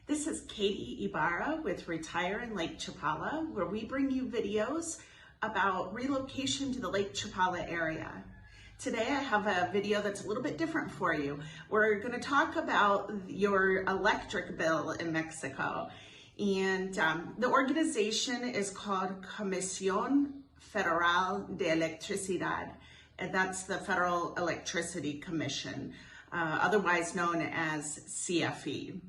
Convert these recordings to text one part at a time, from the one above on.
This is Katie Ibarra with Retire in Lake Chapala, where we bring you videos about relocation to the Lake Chapala area. Today I have a video that's a little bit different for you. We're going to talk about your electric bill in Mexico. And the organization is called Comisión Federal de Electricidad, and that's the Federal Electricity Commission, otherwise known as CFE.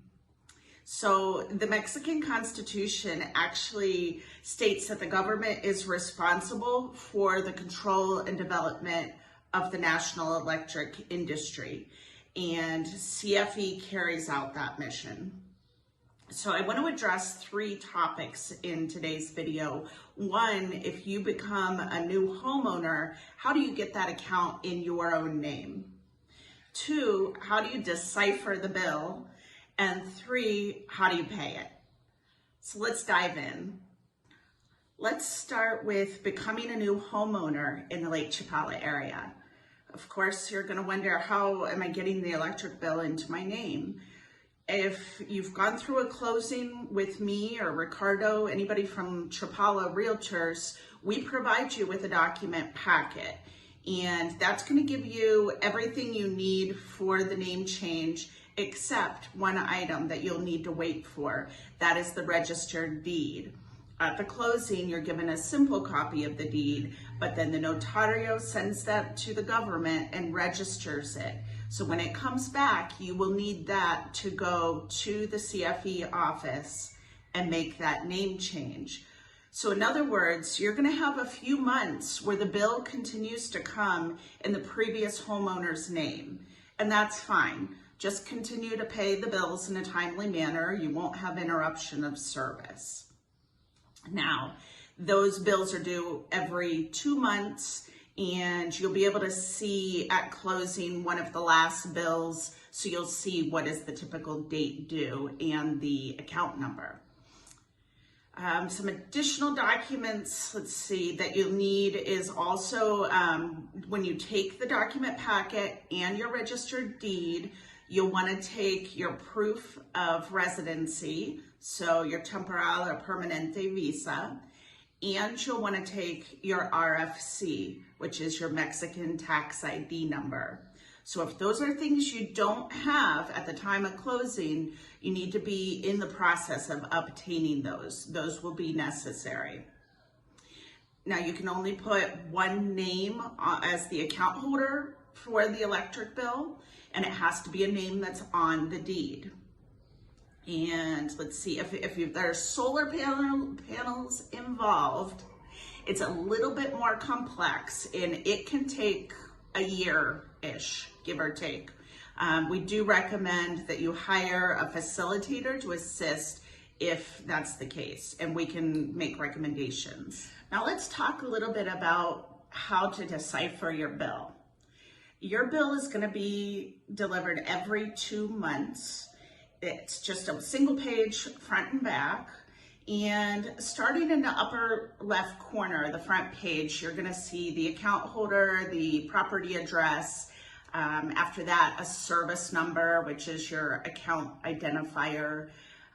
So the Mexican Constitution actually states that the government is responsible for the control and development of the national electric industry, and CFE carries out that mission. So I want to address three topics in today's video. One, if you become a new homeowner, how do you get that account in your own name? Two, how do you decipher the bill? And three, how do you pay it? So let's dive in. Let's start with becoming a new homeowner in the Lake Chapala area. Of course, you're going to wonder, how am I getting the electric bill into my name? If you've gone through a closing with me or Ricardo, anybody from Chapala Realtors, we provide you with a document packet. And that's going to give you everything you need for the name change, except one item that you'll need to wait for. That is the registered deed. At the closing, you're given a simple copy of the deed, but then the notario sends that to the government and registers it. So when it comes back, you will need that to go to the CFE office and make that name change. So in other words, you're going to have a few months where the bill continues to come in the previous homeowner's name, and that's fine. Just continue to pay the bills in a timely manner. You won't have interruption of service. Now, those bills are due every 2 months, and you'll be able to see at closing one of the last bills, so you'll see what is the typical date due and the account number. Some additional documents, let's see, that you'll need is also when you take the document packet and your registered deed, you'll want to take your proof of residency, so your temporal or permanente visa, and you'll want to take your RFC, which is your Mexican tax ID number. So if those are things you don't have at the time of closing, you need to be in the process of obtaining those. Those will be necessary. Now, you can only put one name as the account holder for the electric bill, and it has to be a name that's on the deed. And let's see, if there's solar panels involved, it's a little bit more complex, and it can take a year-ish, give or take. We do recommend that you hire a facilitator to assist if that's the case, and we can make recommendations. Now let's talk a little bit about how to decipher your bill. Your bill is going to be delivered every 2 months. It's just a single page, front and back. And starting in the upper left corner, the front page, you're going to see the account holder, the property address. After that, a service number, which is your account identifier.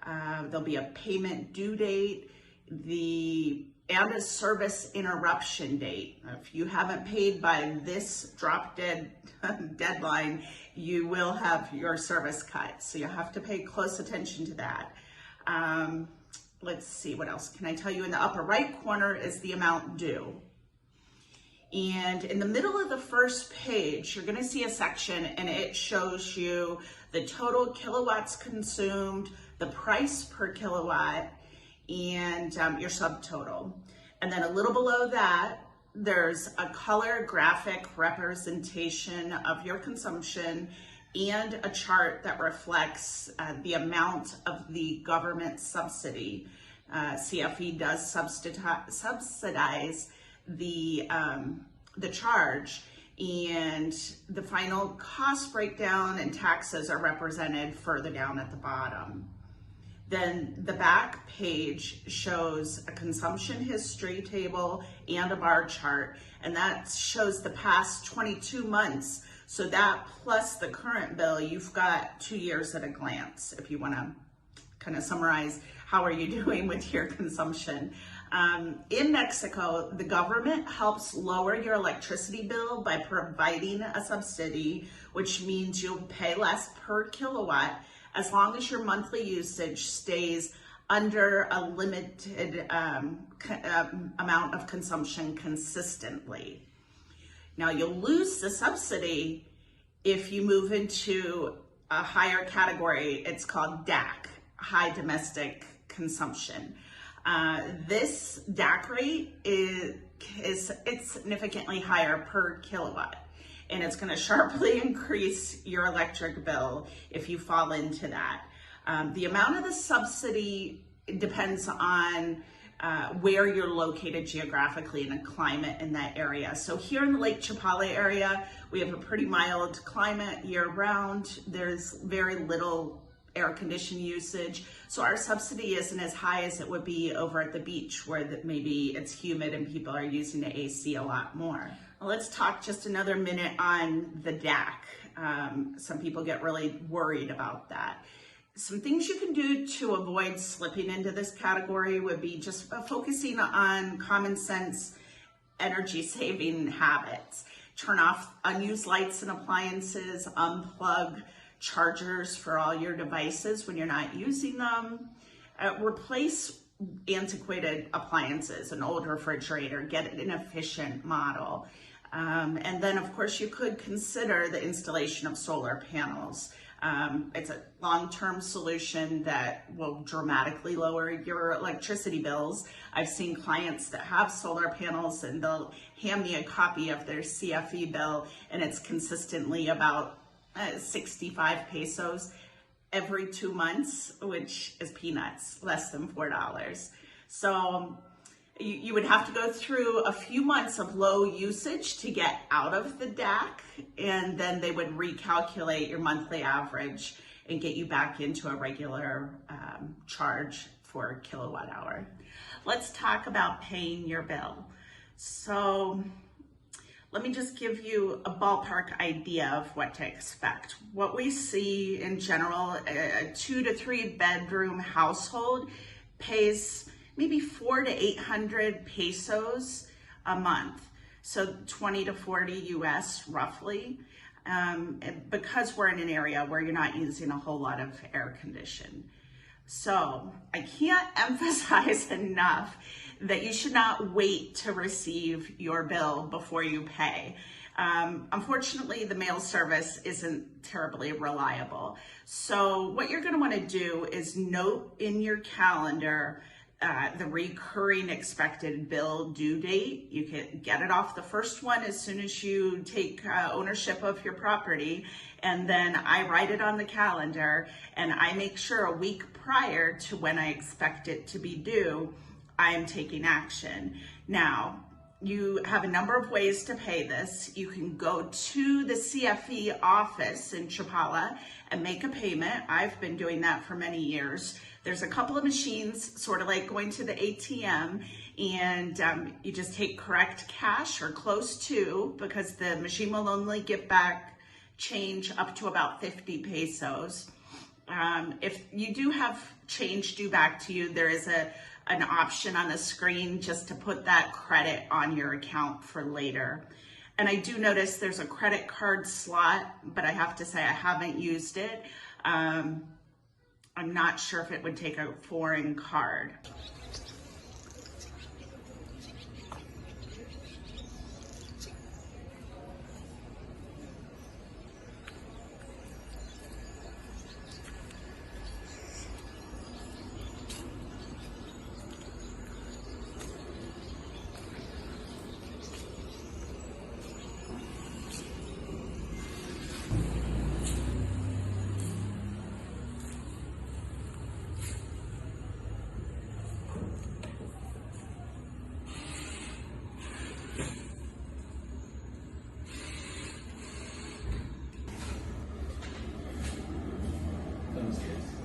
There'll be a payment due date, and a service interruption date. If you haven't paid by this drop dead deadline, you will have your service cut. So you have to pay close attention to that. Let's see, what else can I tell you? In the upper right corner is the amount due. And in the middle of the first page, you're going to see a section, and it shows you the total kilowatts consumed, the price per kilowatt, and your subtotal. And then a little below that, there's a color graphic representation of your consumption and a chart that reflects the amount of the government subsidy. CFE does subsidize the charge, and the final cost breakdown and taxes are represented further down at the bottom. Then the back page shows a consumption history table and a bar chart, and that shows the past 22 months. So that plus the current bill, you've got 2 years at a glance if you want to kind of summarize how are you doing with your consumption. In Mexico, the government helps lower your electricity bill by providing a subsidy, which means you'll pay less per kilowatt as long as your monthly usage stays under a limited amount of consumption consistently. Now, you'll lose the subsidy if you move into a higher category. It's called DAC, high domestic consumption. This DAC rate it's significantly higher per kilowatt, and it's going to sharply increase your electric bill if you fall into that. The amount of the subsidy depends on where you're located geographically and the climate in that area. So here in the Lake Chapala area, we have a pretty mild climate year round. There's very little air conditioning usage. So our subsidy isn't as high as it would be over at the beach where maybe it's humid and people are using the AC a lot more. Well, let's talk just another minute on the DAC. Some people get really worried about that. Some things you can do to avoid slipping into this category would be just focusing on common sense energy saving habits. Turn off unused lights and appliances, unplug chargers for all your devices when you're not using them. Replace antiquated appliances, an old refrigerator, get an efficient model. And then of course you could consider the installation of solar panels. It's a long-term solution that will dramatically lower your electricity bills. I've seen clients that have solar panels and they'll hand me a copy of their CFE bill, and it's consistently about 65 pesos every 2 months, which is peanuts, less than $4. So you would have to go through a few months of low usage to get out of the DAC, and then they would recalculate your monthly average and get you back into a regular charge for kilowatt hour. Let's talk about paying your bill. So let me just give you a ballpark idea of what to expect. What we see in general, a 2 to 3 bedroom household pays maybe 400 to 800 pesos a month. So 20 to 40 US roughly, because we're in an area where you're not using a whole lot of air conditioning. So I can't emphasize enough that you should not wait to receive your bill before you pay. Unfortunately, the mail service isn't terribly reliable. So what you're going to want to do is note in your calendar the recurring expected bill due date. You can get it off the first one as soon as you take ownership of your property, and then I write it on the calendar and I make sure a week prior to when I expect it to be due, I am taking action. Now, you have a number of ways to pay this. You can go to the CFE office in Chapala and make a payment. I've been doing that for many years. There's a couple of machines, sort of like going to the ATM, and you just take correct cash or close to, because the machine will only give back change up to about 50 pesos. If you do have change due back to you, there is an option on the screen just to put that credit on your account for later. And I do notice there's a credit card slot, but I have to say I haven't used it. I'm not sure if it would take a foreign card.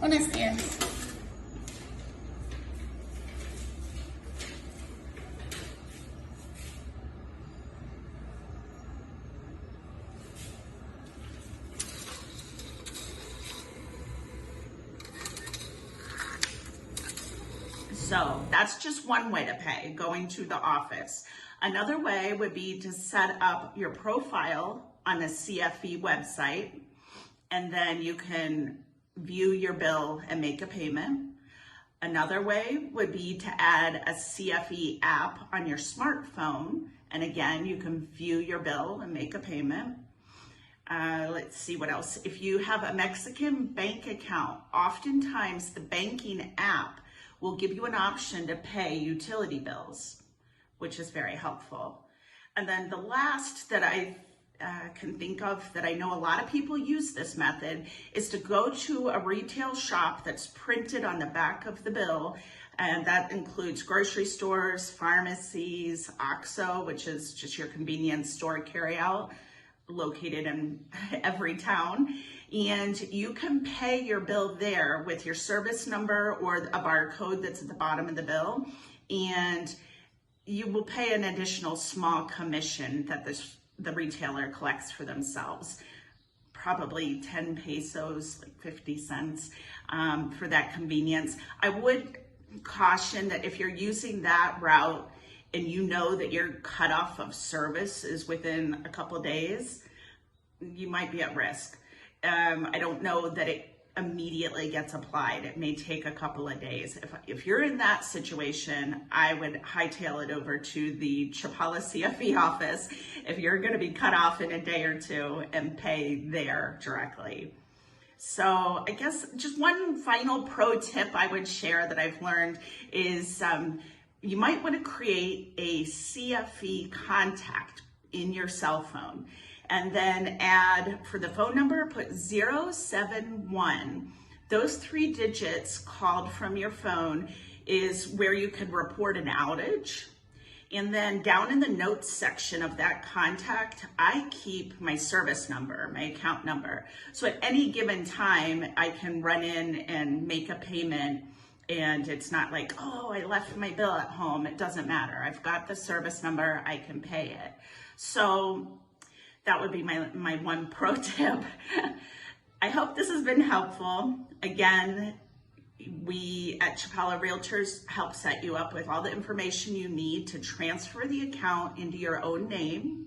Buenos días. So that's just one way to pay, going to the office. Another way would be to set up your profile on the CFE website, and then you can view your bill and make a payment. Another way would be to add a CFE app on your smartphone, and again, you can view your bill and make a payment. Let's see what else. If you have a Mexican bank account, oftentimes the banking app will give you an option to pay utility bills, which is very helpful. And then the last that I can think of that I know a lot of people use this method is to go to a retail shop that's printed on the back of the bill, and that includes grocery stores, pharmacies, OXXO, which is just your convenience store carryout, located in every town. And you can pay your bill there with your service number or a barcode that's at the bottom of the bill, and you will pay an additional small commission that the retailer collects for themselves, probably 10 pesos, like 50 cents for that convenience. I would caution that if you're using that route and you know that your cutoff of service is within a couple of days, you might be at risk. I don't know that it immediately gets applied. It may take a couple of days. If you're in that situation, I would hightail it over to the Chapala CFE office if you're going to be cut off in a day or two, and pay there directly. So I guess just one final pro tip I would share that I've learned is you might want to create a CFE contact in your cell phone, and then add, for the phone number, put 071. Those 3 digits called from your phone is where you could report an outage. And then down in the notes section of that contact, I keep my service number, my account number. So at any given time, I can run in and make a payment, and it's not like, oh, I left my bill at home. It doesn't matter. I've got the service number, I can pay it. So that would be my one pro tip. I hope this has been helpful. Again, we at Chapala Realtors help set you up with all the information you need to transfer the account into your own name.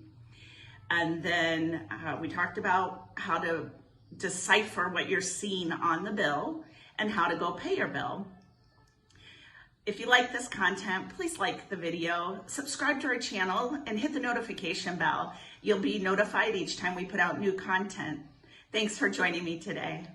And then we talked about how to decipher what you're seeing on the bill and how to go pay your bill. If you like this content, please like the video, subscribe to our channel, and hit the notification bell. You'll be notified each time we put out new content. Thanks for joining me today.